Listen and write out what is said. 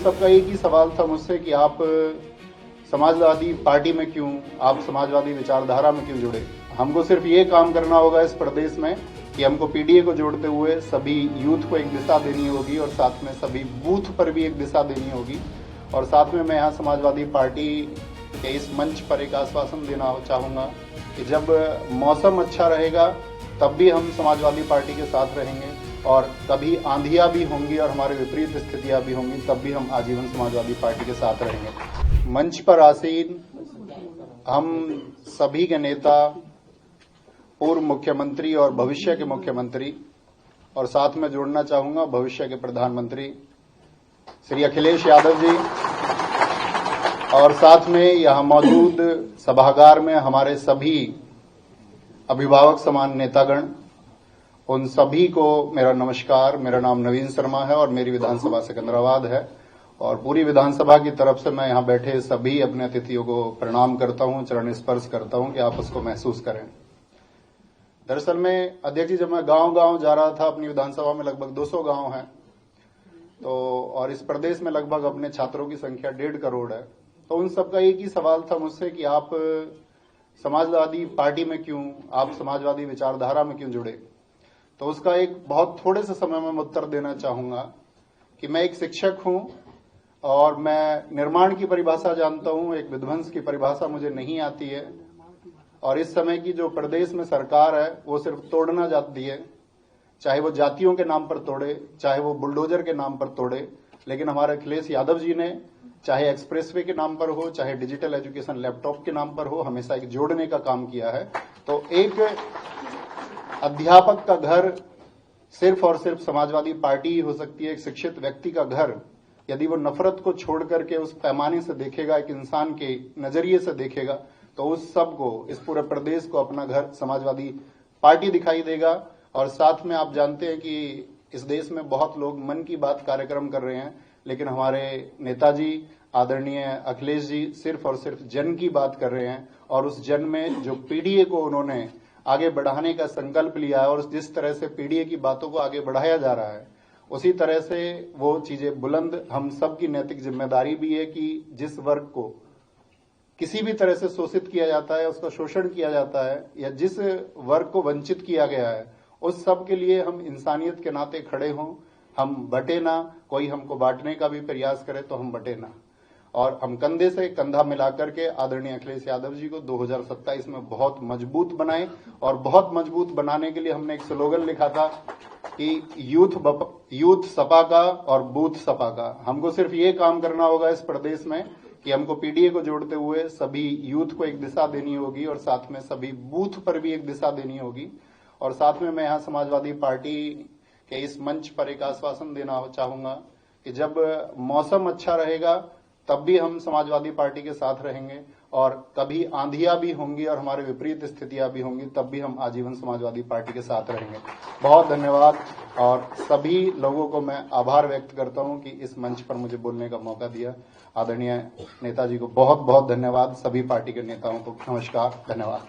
सबका एक ही सवाल था मुझसे कि आप समाजवादी पार्टी में क्यों, आप समाजवादी विचारधारा में क्यों जुड़े। हमको सिर्फ ये काम करना होगा इस प्रदेश में कि हमको पीडीए को जोड़ते हुए सभी यूथ को एक दिशा देनी होगी और साथ में सभी बूथ पर भी एक दिशा देनी होगी। और साथ में मैं यहाँ समाजवादी पार्टी के इस मंच पर एक आश्वासन देना चाहूँगा कि जब मौसम अच्छा रहेगा तब भी हम समाजवादी पार्टी के साथ रहेंगे, और कभी आंधियां भी होंगी और हमारे विपरीत स्थितियां भी होंगी तब भी हम आजीवन समाजवादी पार्टी के साथ रहेंगे। मंच पर आसीन हम सभी के नेता, पूर्व मुख्यमंत्री और भविष्य के मुख्यमंत्री, और साथ में जोड़ना चाहूंगा भविष्य के प्रधानमंत्री श्री अखिलेश यादव जी, और साथ में यहां मौजूद सभागार में हमारे सभी अभिभावक समान नेतागण, उन सभी को मेरा नमस्कार। मेरा नाम नवीन शर्मा है और मेरी विधानसभा सिकंदराबाद है, और पूरी विधानसभा की तरफ से मैं यहां बैठे सभी अपने अतिथियों को प्रणाम करता हूं, चरण स्पर्श करता हूं कि आप उसको महसूस करें। दरअसल में अध्यक्ष जी, जब मैं गांव-गांव जा रहा था, अपनी विधानसभा में लगभग 200 गांव हैं, तो और इस प्रदेश में लगभग अपने छात्रों की संख्या 1.5 करोड़ है, तो उन सबका एक ही सवाल था मुझसे कि आप समाजवादी पार्टी में क्यों, आप समाजवादी विचारधारा में क्यों जुड़े। तो उसका एक बहुत थोड़े से समय में उत्तर देना चाहूंगा कि मैं एक शिक्षक हूं और मैं निर्माण की परिभाषा जानता हूं, एक विध्वंस की परिभाषा मुझे नहीं आती है। और इस समय की जो प्रदेश में सरकार है वो सिर्फ तोड़ना चाहती है, चाहे वो जातियों के नाम पर तोड़े, चाहे वो बुलडोजर के नाम पर तोड़े। लेकिन हमारे अखिलेश यादव जी ने चाहे एक्सप्रेसवे के नाम पर हो, चाहे डिजिटल एजुकेशन लैपटॉप के नाम पर हो, हमेशा एक जोड़ने का काम किया है। तो एक अध्यापक का घर सिर्फ और सिर्फ समाजवादी पार्टी ही हो सकती है। एक शिक्षित व्यक्ति का घर यदि वो नफरत को छोड़ करके उस पैमाने से देखेगा, एक इंसान के नजरिए से देखेगा, तो उस सबको, इस पूरे प्रदेश को अपना घर समाजवादी पार्टी दिखाई देगा। और साथ में आप जानते हैं कि इस देश में बहुत लोग मन की बात कार्यक्रम कर रहे हैं, लेकिन हमारे नेताजी आदरणीय अखिलेश जी सिर्फ और सिर्फ जन की बात कर रहे हैं। और उस जन में जो पीडीए को उन्होंने आगे बढ़ाने का संकल्प लिया है, और जिस तरह से पीडीए की बातों को आगे बढ़ाया जा रहा है, उसी तरह से वो चीजें बुलंद हम सब की नैतिक जिम्मेदारी भी है कि जिस वर्ग को किसी भी तरह से शोषित किया जाता है, उसका शोषण किया जाता है, या जिस वर्ग को वंचित किया गया है, उस सब के लिए हम इंसानियत के नाते खड़े हों। हम बटे ना, कोई हमको बांटने का भी प्रयास करे तो हम बटे ना, और हम कंधे से कंधा मिलाकर के आदरणीय अखिलेश यादव जी को 2027 में बहुत मजबूत बनाएं। और बहुत मजबूत बनाने के लिए हमने एक स्लोगन लिखा था कि यूथ सपा का और बूथ सपा का। हमको सिर्फ ये काम करना होगा इस प्रदेश में कि हमको पीडीए को जोड़ते हुए सभी यूथ को एक दिशा देनी होगी, और साथ में सभी बूथ पर भी एक दिशा देनी होगी। और साथ में मैं यहाँ समाजवादी पार्टी के इस मंच पर एक आश्वासन देना चाहूंगा कि जब मौसम अच्छा रहेगा तब भी हम समाजवादी पार्टी के साथ रहेंगे, और कभी आंधियां भी होंगी और हमारे विपरीत स्थितियां भी होंगी तब भी हम आजीवन समाजवादी पार्टी के साथ रहेंगे। बहुत धन्यवाद, और सभी लोगों को मैं आभार व्यक्त करता हूं कि इस मंच पर मुझे बोलने का मौका दिया। आदरणीय नेताजी को बहुत बहुत धन्यवाद, सभी पार्टी के नेताओं को नमस्कार, धन्यवाद।